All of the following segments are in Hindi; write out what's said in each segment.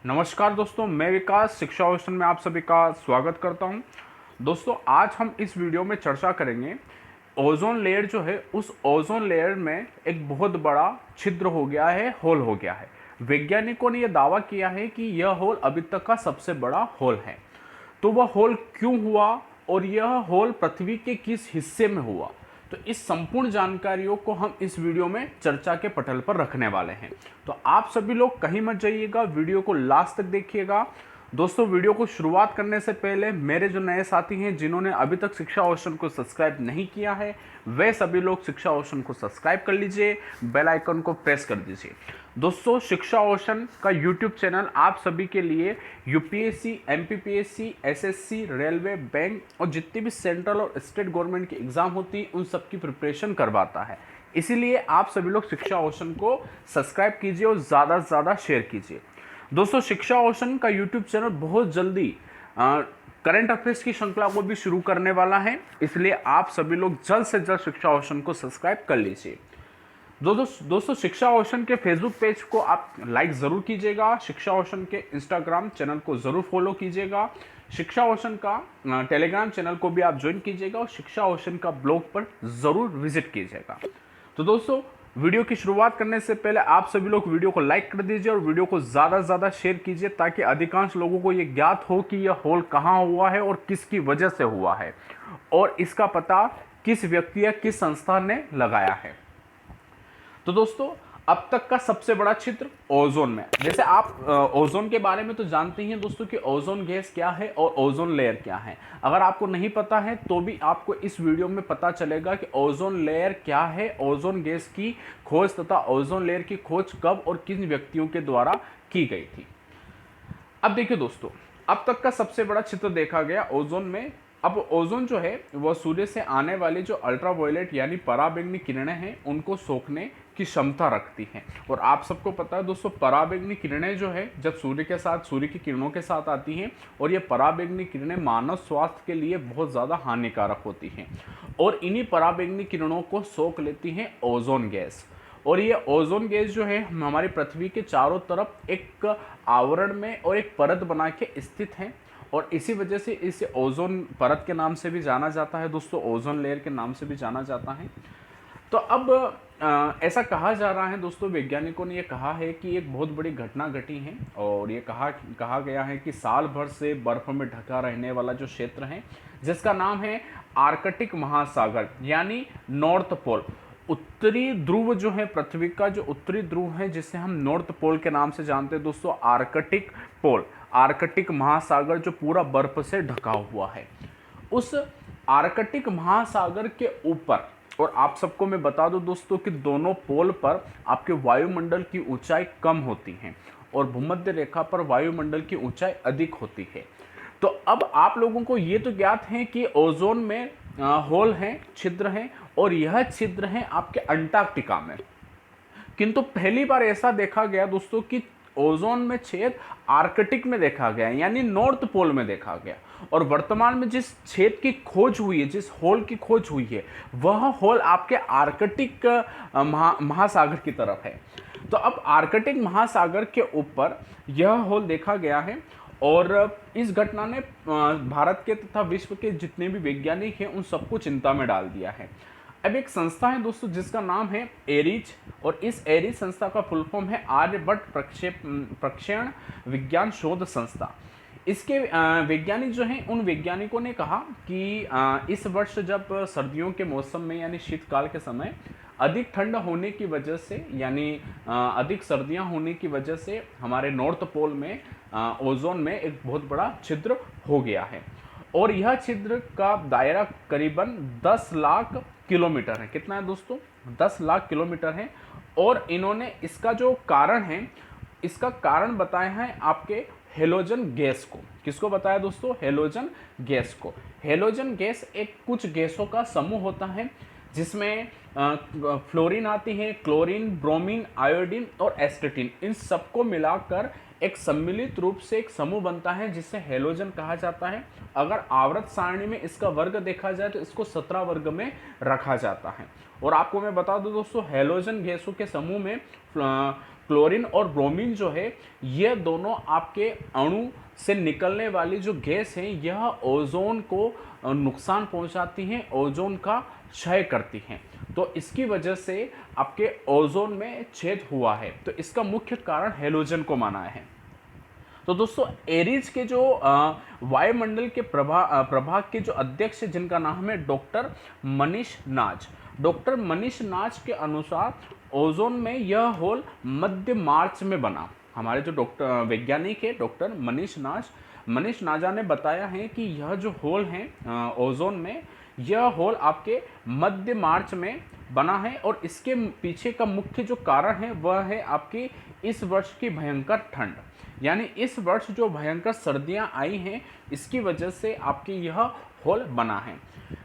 नमस्कार दोस्तों, मैं विकास शिक्षा ओशन में आप सभी का स्वागत करता हूं। दोस्तों, आज हम इस वीडियो में चर्चा करेंगे ओजोन लेयर जो है, उस ओजोन लेयर में एक बहुत बड़ा छिद्र हो गया है, होल हो गया है। वैज्ञानिकों ने यह दावा किया है कि यह होल अभी तक का सबसे बड़ा होल है। तो वह होल क्यों हुआ और यह होल पृथ्वी के किस हिस्से में हुआ, तो इस संपूर्ण जानकारियों को हम इस वीडियो में चर्चा के पटल पर रखने वाले हैं। तो आप सभी लोग कहीं मत जाइएगा, वीडियो को लास्ट तक देखिएगा। दोस्तों, वीडियो को शुरुआत करने से पहले मेरे जो नए साथी हैं जिन्होंने अभी तक शिक्षा ओशन को सब्सक्राइब नहीं किया है, वे सभी लोग शिक्षा ओशन को सब्सक्राइब कर लीजिए, बेल आइकन को प्रेस कर दीजिए। दोस्तों, शिक्षा ओशन का यूट्यूब चैनल आप सभी के लिए UPSC, MPPSC, SSC, railway, bank और जितनी भी सेंट्रल और स्टेट गवर्नमेंट की एग्जाम होती है उन सबकी प्रिपरेशन करवाता है। इसीलिए आप सभी लोग शिक्षा ओशन को सब्सक्राइब कीजिए और ज़्यादा से ज़्यादा शेयर कीजिए। दोस्तों, शिक्षा ओशन का यूट्यूब चैनल बहुत जल्दी करंट अफेयर्स की श्रृंखला को भी शुरू करने वाला है, इसलिए आप सभी लोग जल्द से जल्द शिक्षा ओशन को सब्सक्राइब कर लीजिए। दोस्तों, शिक्षा ओशन के फेसबुक पेज को आप लाइक ज़रूर कीजिएगा, शिक्षा ओशन के इंस्टाग्राम चैनल को ज़रूर फॉलो कीजिएगा, शिक्षा ओशन का टेलीग्राम चैनल को भी आप ज्वाइन कीजिएगा और शिक्षा ओशन का ब्लॉग पर ज़रूर विजिट कीजिएगा। तो दोस्तों, वीडियो की शुरुआत करने से पहले आप सभी लोग वीडियो को लाइक कर दीजिए और वीडियो को ज़्यादा से ज़्यादा शेयर कीजिए, ताकि अधिकांश लोगों को ये ज्ञात हो कि यह होल कहाँ हुआ है और किसकी वजह से हुआ है और इसका पता किस व्यक्ति या किस संस्था ने लगाया है। तो दोस्तों, अब तक का सबसे बड़ा छिद्र ओजोन में, जैसे आप ओजोन के बारे में तो जानते ही हैं दोस्तों कि ओजोन गैस क्या है और ओजोन लेयर क्या है। अगर आपको नहीं पता है तो भी आपको इस वीडियो में पता चलेगा कि ओजोन लेयर क्या है, ओजोन गैस की खोज तथा ओजोन लेयर की खोज कब और किन व्यक्तियों के द्वारा की गई थी। अब देखिए दोस्तों, अब तक का सबसे बड़ा छिद्र देखा गया ओजोन में। अब ओजोन जो है वह सूर्य से आने वाली जो अल्ट्रावायलेट यानी पराबैंगनी किरणें हैं उनको सोखने की क्षमता रखती हैं। और आप सबको पता है दोस्तों, पराबैंगनी किरणें जो है जब सूर्य की किरणों के साथ आती हैं, और ये पराबैंगनी किरणें मानव स्वास्थ्य के लिए बहुत ज़्यादा हानिकारक होती हैं और इन्हीं पराबैंगनी किरणों को सोख लेती हैं ओजोन गैस। और ये ओजोन गैस जो है हमारी पृथ्वी के चारों तरफ एक आवरण में और एक परत बना के स्थित है, और इसी वजह से इसे ओजोन परत के नाम से भी जाना जाता है दोस्तों, ओजोन लेयर के नाम से भी जाना जाता है। तो अब ऐसा कहा जा रहा है दोस्तों, वैज्ञानिकों ने ये कहा है कि एक बहुत बड़ी घटना घटी है, और ये कहा गया है कि साल भर से बर्फ में ढका रहने वाला जो क्षेत्र है जिसका नाम है आर्कटिक महासागर यानी नॉर्थ पोल, उत्तरी ध्रुव जो है पृथ्वी का जो उत्तरी ध्रुव है जिसे हम नॉर्थ पोल के नाम से जानते हैं दोस्तों, आर्कटिक पोल, आर्कटिक महासागर जो पूरा बर्फ से ढका हुआ है, उस आर्कटिक महासागर के ऊपर, और आप सबको मैं बता दूं दोस्तों कि दोनों पोल पर आपके वायुमंडल की ऊंचाई कम होती है और भूमध्य रेखा पर वायुमंडल की ऊंचाई अधिक होती है। तो अब आप लोगों को ये तो ज्ञात है कि ओजोन में होल हैं, छिद्र हैं, और यह छिद्र हैं आपके अंटार्कटिका में। किंतु पहली बार ऐसा देखा गया दोस्तों कि ओजोन में छेद आर्कटिक में देखा गया, यानी नॉर्थ पोल में देखा गया। और वर्तमान में जिस छेद की खोज हुई है, जिस होल की खोज हुई है, वह होल आपके आर्कटिक महासागर की तरफ है। तो अब आर्कटिक महासागर के ऊपर यह होल देखा गया है, और इस घटना ने भारत के तथा विश्व के जितने भी वैज्ञानिक हैं उन सबको चिंता में डाल दिया है। अब एक संस्था है दोस्तों जिसका नाम है एरीज, और इस एरीज संस्था का फुल फॉर्म है आर्यभट्ट प्रक्षेपण विज्ञान शोध संस्था। इसके वैज्ञानिक जो हैं उन वैज्ञानिकों ने कहा कि इस वर्ष जब सर्दियों के मौसम में यानी शीतकाल के समय अधिक ठंड होने की वजह से, यानी अधिक सर्दियां होने की वजह से हमारे नॉर्थ पोल में ओजोन में एक बहुत बड़ा छिद्र हो गया है, और यह छिद्र का दायरा करीबन 10 लाख किलोमीटर है। कितना है दोस्तों? 10 लाख किलोमीटर है। और इन्होंने इसका जो कारण है, इसका कारण बताया है आपके हेलोजन गैस को। किसको बताया दोस्तों? हेलोजन गैस को। हेलोजन गैस एक कुछ गैसों का समूह होता है जिसमें फ्लोरीन आती है, क्लोरीन, ब्रोमीन, आयोडीन और एस्टेटिन, इन सबको मिलाकर एक सम्मिलित रूप से एक समूह बनता है जिसे हेलोजन कहा जाता है। अगर आवर्त सारणी में इसका वर्ग देखा जाए तो इसको 17 वर्ग में रखा जाता है। और आपको मैं बता दूं दोस्तों, हेलोजन गैसों के समूह में क्लोरीन और ब्रोमीन जो है ये दोनों आपके अणु से निकलने वाली जो गैस है यह ओजोन को नुकसान पहुंचाती हैं, ओजोन का क्षय करती हैं। तो इसकी वजह से आपके ओजोन में छेद हुआ है। तो इसका मुख्य कारण हैलोजन को माना है। तो दोस्तों एरीज के जो वायुमंडल के प्रभाग के जो अध्यक्ष है जिनका नाम है डॉक्टर मनीष नाज। डॉक्टर मनीष नाज के अनुसार ओजोन में यह होल मध्य मार्च में बना। हमारे जो डॉक्टर वैज्ञानिक है डॉक्टर मनीष नाजा ने बताया है कि यह जो होल है ओजोन में, यह होल आपके मध्य मार्च में बना है और इसके पीछे का मुख्य जो कारण है वह है आपकी इस वर्ष की भयंकर ठंड। यानी इस वर्ष जो भयंकर सर्दियां आई हैं इसकी वजह से आपकी यह होल बना है।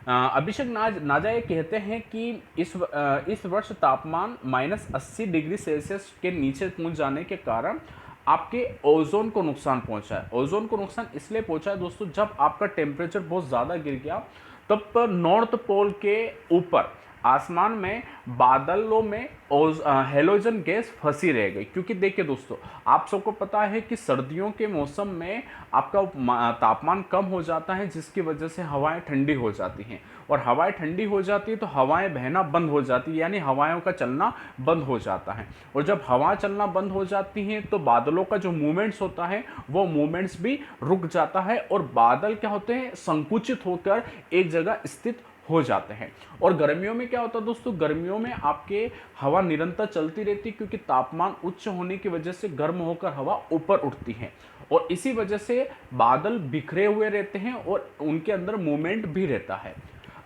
अभिषेक नाजा ये कहते हैं कि इस वर्ष तापमान -80 डिग्री सेल्सियस के नीचे पहुंच जाने के कारण आपके ओजोन को नुकसान पहुंचा है। ओजोन को नुकसान इसलिए पहुंचा है दोस्तों, जब आपका टेम्परेचर बहुत ज़्यादा गिर गया तब नॉर्थ पोल के ऊपर आसमान में बादलों में हैलोजन गैस फंसी रह गई। क्योंकि देखिए दोस्तों, आप सबको पता है कि सर्दियों के मौसम में आपका तापमान कम हो जाता है जिसकी वजह से हवाएं ठंडी हो जाती हैं और हवाएं ठंडी हो जाती है तो हवाएं बहना बंद हो जाती है, यानी हवाओं का चलना बंद हो जाता है। और जब हवा चलना बंद हो जाती हैं तो बादलों का जो मूवमेंट्स होता है वो मूवमेंट्स भी रुक जाता है और बादल क्या होते हैं, संकुचित होकर एक जगह स्थित हो जाते हैं। और गर्मियों में क्या होता है दोस्तों, गर्मियों में आपके हवा निरंतर चलती रहती है क्योंकि तापमान उच्च होने की वजह से गर्म होकर हवा ऊपर उठती है और इसी वजह से बादल बिखरे हुए रहते हैं और उनके अंदर मूवमेंट भी रहता है।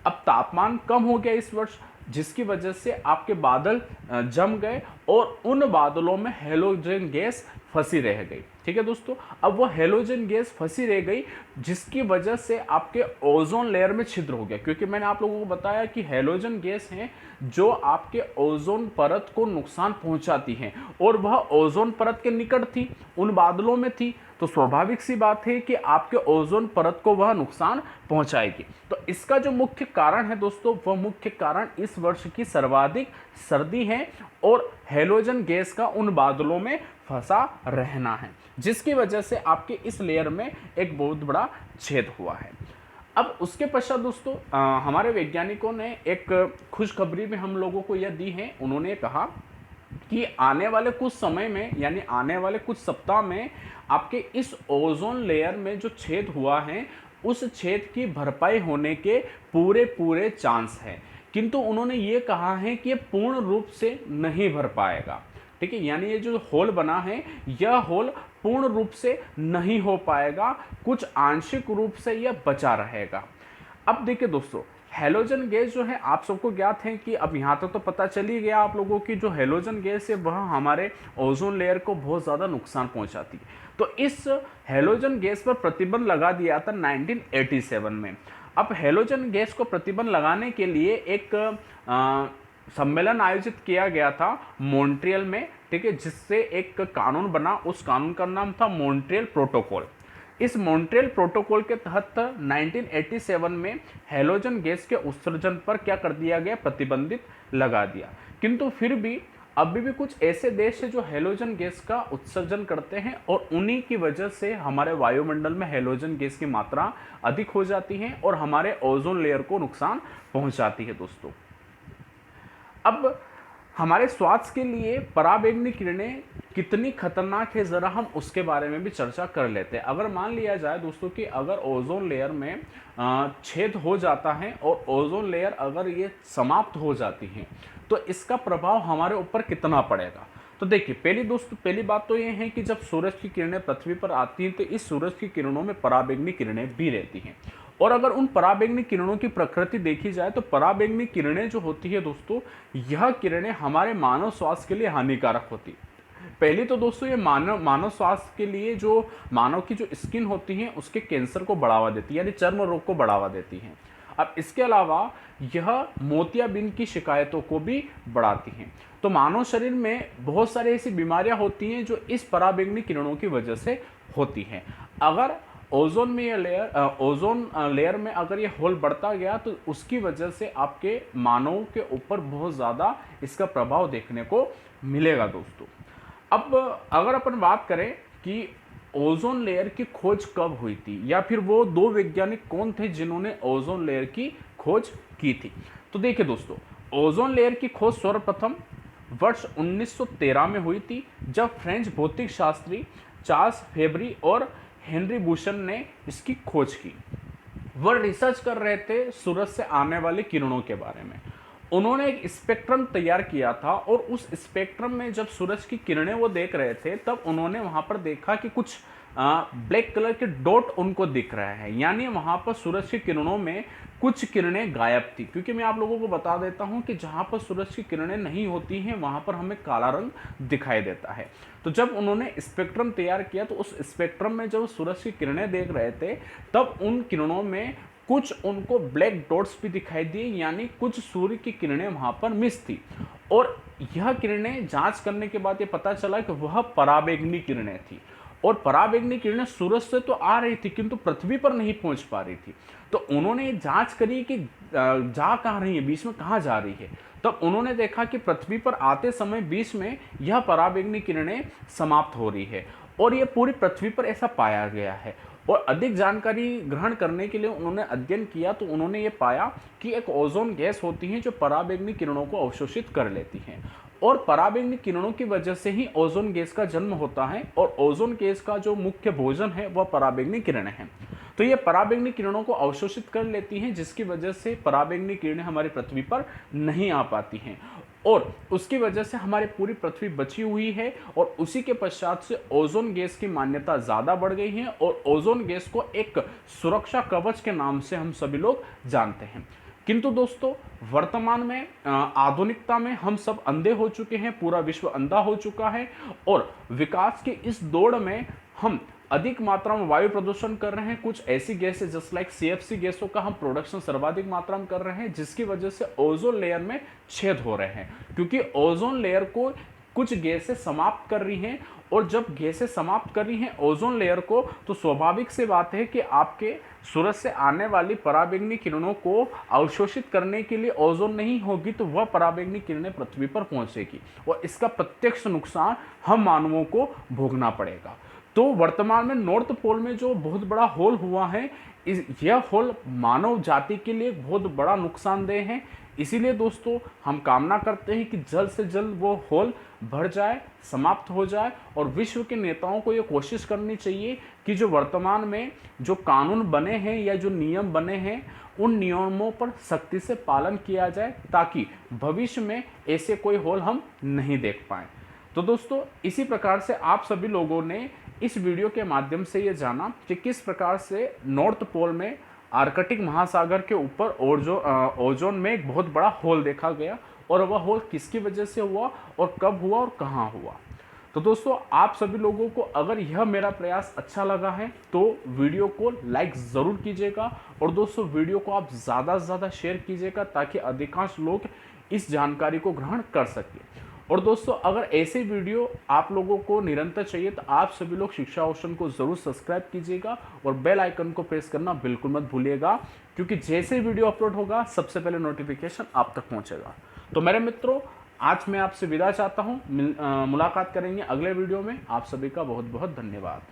अब तापमान कम हो गया इस वर्ष जिसकी वजह से आपके बादल जम गए और उन बादलों में हैलोजन गैस फंसी रह गई। ठीक है दोस्तों, अब वो हैलोजन गैस फंसी रह गई जिसकी वजह से आपके ओजोन लेयर में छिद्र हो गया। क्योंकि मैंने आप लोगों को बताया कि हैलोजन गैस है जो आपके ओजोन परत को नुकसान पहुंचाती है और वह ओजोन परत के निकट थी, उन बादलों में थी, तो स्वाभाविक सी बात है कि आपके ओजोन परत को वह नुकसान पहुंचाएगी। तो इसका जो मुख्य कारण है दोस्तों, वह मुख्य कारण इस वर्ष की सर्वाधिक सर्दी है और हैलोजन गैस का उन बादलों में फंसा रहना है जिसकी वजह से आपके इस लेयर में एक बहुत बड़ा छेद हुआ है। अब उसके पश्चात दोस्तों हमारे वैज्ञानिकों ने एक खुशखबरी में हम लोगों को यह दी है। उन्होंने कहा कि आने वाले कुछ समय में, यानी आने वाले कुछ सप्ताह में आपके इस ओजोन लेयर में जो छेद हुआ है उस छेद की भरपाई होने के पूरे चांस है। किंतु उन्होंने ये कहा है कि ये पूर्ण रूप से नहीं भर पाएगा। ठीक है, यानी ये जो होल बना है यह होल पूर्ण रूप से नहीं हो पाएगा, कुछ आंशिक रूप से यह बचा रहेगा। अब देखिए दोस्तों, हैलोजन गैस जो है आप सबको ज्ञात है कि अब यहाँ तक तो पता चल ही गया आप लोगों की जो हैलोजन गैस है वह हमारे ओजोन लेयर को बहुत ज़्यादा नुकसान पहुँचाती है। तो इस हैलोजन गैस पर प्रतिबंध लगा दिया था 1987 में। अब हैलोजन गैस को प्रतिबंध लगाने के लिए एक सम्मेलन आयोजित किया गया था मॉन्ट्रियल में। ठीक है, जिससे एक कानून बना, उस कानून का नाम था मॉन्ट्रियल प्रोटोकॉल। इस मॉन्ट्रियल प्रोटोकॉल के तहत 1987 में हैलोजन गैस के उत्सर्जन पर क्या कर दिया गया, प्रतिबंधित लगा दिया। किंतु फिर भी अभी भी कुछ ऐसे देश हैं जो हैलोजन गैस का उत्सर्जन करते हैं और उन्हीं की वजह से हमारे वायुमंडल में हैलोजन गैस की मात्रा अधिक हो जाती है और हमारे ओजोन लेयर को नुकसान पहुंचाती है दोस्तों। अब हमारे स्वास्थ्य के लिए पराबैंगनी किरणें कितनी खतरनाक है ज़रा हम उसके बारे में भी चर्चा कर लेते हैं। अगर मान लिया जाए दोस्तों कि अगर ओजोन लेयर में छेद हो जाता है और ओजोन लेयर अगर ये समाप्त हो जाती है तो इसका प्रभाव हमारे ऊपर कितना पड़ेगा। तो देखिए पहली बात तो ये है कि जब सूरज की किरणें पृथ्वी पर आती हैं तो इस सूरज की किरणों में पराबैंगनी किरणें भी रहती हैं। और अगर उन पराबैंगनी किरणों की प्रकृति देखी जाए तो पराबैंगनी किरणें जो होती है दोस्तों, यह किरणें हमारे मानव स्वास्थ्य के लिए हानिकारक होती है। पहले तो दोस्तों ये मानव स्वास्थ्य के लिए जो मानव की जो स्किन होती है उसके कैंसर को बढ़ावा देती है, यानी चर्म रोग को बढ़ावा देती है। अब इसके अलावा यह मोतियाबिंद की शिकायतों को भी बढ़ाती हैं। तो मानव शरीर में बहुत सारी ऐसी बीमारियां होती हैं जो इस पराबैंगनी किरणों की वजह से होती हैं। अगर ओजोन लेयर में अगर ये होल बढ़ता गया तो उसकी वजह से आपके मानव के ऊपर बहुत ज़्यादा इसका प्रभाव देखने को मिलेगा दोस्तों। अब अगर अपन बात करें कि ओजोन लेयर की खोज कब हुई थी या फिर वो दो वैज्ञानिक कौन थे जिन्होंने ओजोन लेयर की खोज की थी, तो देखिए दोस्तों, ओजोन लेयर की खोज सर्वप्रथम वर्ष 1913 में हुई थी, जब फ्रेंच भौतिक शास्त्री चार्ल्स फेब्री और हेनरी बुशन ने इसकी खोज की। वह रिसर्च कर रहे थे सूरज से आने वाली किरणों के बारे में। उन्होंने एक स्पेक्ट्रम तैयार किया था और उस स्पेक्ट्रम में जब सूरज की किरणें वो देख रहे थे, तब उन्होंने वहां पर देखा कि कुछ ब्लैक कलर के डॉट उनको दिख रहे हैं, यानी वहां पर सूरज की किरणों में कुछ किरणें गायब थी। क्योंकि मैं आप लोगों को बता देता हूं कि जहां पर सूरज की किरणें नहीं होती हैं वहां पर हमें काला रंग दिखाई देता है। तो जब उन्होंने स्पेक्ट्रम तैयार किया तो उस स्पेक्ट्रम में जब सूरज की किरणें देख रहे थे, तब उन किरणों में कुछ उनको ब्लैक डॉट्स भी दिखाई दिए, यानी कुछ सूर्य की किरणें वहां पर मिस थी। और यह किरणें जांच करने के बाद ये पता चला कि वह पराबैंगनी किरणें थी, और पराबैंगनी किरणें सूरज से तो आ रही थी किंतु पृथ्वी पर नहीं पहुंच पा रही थी। तो उन्होंने जांच करी कि जा कहाँ रही है, बीच में कहाँ जा रही है। तब उन्होंने देखा कि पृथ्वी पर आते समय बीच में यह पराबैंगनी किरणें समाप्त हो रही है, और यह पूरी पृथ्वी पर ऐसा पाया गया है। और अधिक जानकारी ग्रहण करने के लिए उन्होंने अध्ययन किया, तो उन्होंने ये पाया कि एक ओजोन गैस होती है जो पराबैंगनी किरणों को अवशोषित कर लेती है, और पराबैंगनी किरणों की वजह से ही ओजोन गैस का जन्म होता है, और ओजोन गैस का जो मुख्य भोजन है वह पराबैंगनी किरणें हैं। तो ये पराबैंगनी किरणों को अवशोषित कर लेती हैं, जिसकी वजह से पराबैंगनी किरणें हमारी पृथ्वी पर नहीं आ पाती हैं, और उसकी वजह से हमारी पूरी पृथ्वी बची हुई है। और उसी के पश्चात से ओजोन गैस की मान्यता ज़्यादा बढ़ गई है, और ओजोन गैस को एक सुरक्षा कवच के नाम से हम सभी लोग जानते हैं। किंतु दोस्तों, वर्तमान में आधुनिकता में हम सब अंधे हो चुके हैं, पूरा विश्व अंधा हो चुका है, और विकास की इस दौड़ में हम अधिक मात्रा में वायु प्रदूषण कर रहे हैं। कुछ ऐसी गैसें जस्ट लाइक सीएफसी गैसों का हम प्रोडक्शन सर्वाधिक मात्रा में कर रहे हैं, जिसकी वजह से ओजोन लेयर में छेद हो रहे हैं, क्योंकि ओजोन लेयर को कुछ गैसें समाप्त कर रही हैं। और जब गैसें समाप्त कर रही हैं ओजोन लेयर को, तो स्वाभाविक सी बात है कि आपके सूरज से आने वाली पराबैंगनी किरणों को अवशोषित करने के लिए ओजोन नहीं होगी, तो वह पराबैंगनी किरणें पृथ्वी पर पहुंचेगी, और इसका प्रत्यक्ष नुकसान हम मानवों को भोगना पड़ेगा। तो वर्तमान में नॉर्थ पोल में जो बहुत बड़ा होल हुआ है, यह होल मानव जाति के लिए बहुत बड़ा नुकसानदेह है। इसीलिए दोस्तों, हम कामना करते हैं कि जल्द से जल्द वो होल भर जाए, समाप्त हो जाए, और विश्व के नेताओं को ये कोशिश करनी चाहिए कि जो वर्तमान में जो कानून बने हैं या जो नियम बने हैं, उन नियमों पर सख्ती से पालन किया जाए, ताकि भविष्य में ऐसे कोई होल हम नहीं देख पाएं। तो दोस्तों, इसी प्रकार से आप सभी लोगों ने इस वीडियो के माध्यम से ये जाना कि किस प्रकार से नॉर्थ पोल में आर्कटिक महासागर के ऊपर ओजोन में एक बहुत बड़ा होल देखा गया, और वह होल किसकी वजह से हुआ और कब हुआ और कहाँ हुआ। तो दोस्तों, आप सभी लोगों को अगर यह मेरा प्रयास अच्छा लगा है तो वीडियो को लाइक ज़रूर कीजिएगा, और दोस्तों वीडियो को आप ज़्यादा से ज़्यादा शेयर कीजिएगा, ताकि अधिकांश लोग इस जानकारी को ग्रहण कर सकें। और दोस्तों, अगर ऐसे वीडियो आप लोगों को निरंतर चाहिए तो आप सभी लोग शिक्षा ओशन को ज़रूर सब्सक्राइब कीजिएगा, और बेल आइकन को प्रेस करना बिल्कुल मत भूलिएगा, क्योंकि जैसे वीडियो अपलोड होगा सबसे पहले नोटिफिकेशन आप तक पहुंचेगा। तो मेरे मित्रों, आज मैं आपसे विदा चाहता हूं। मुलाकात करेंगे अगले वीडियो में। आप सभी का बहुत बहुत धन्यवाद।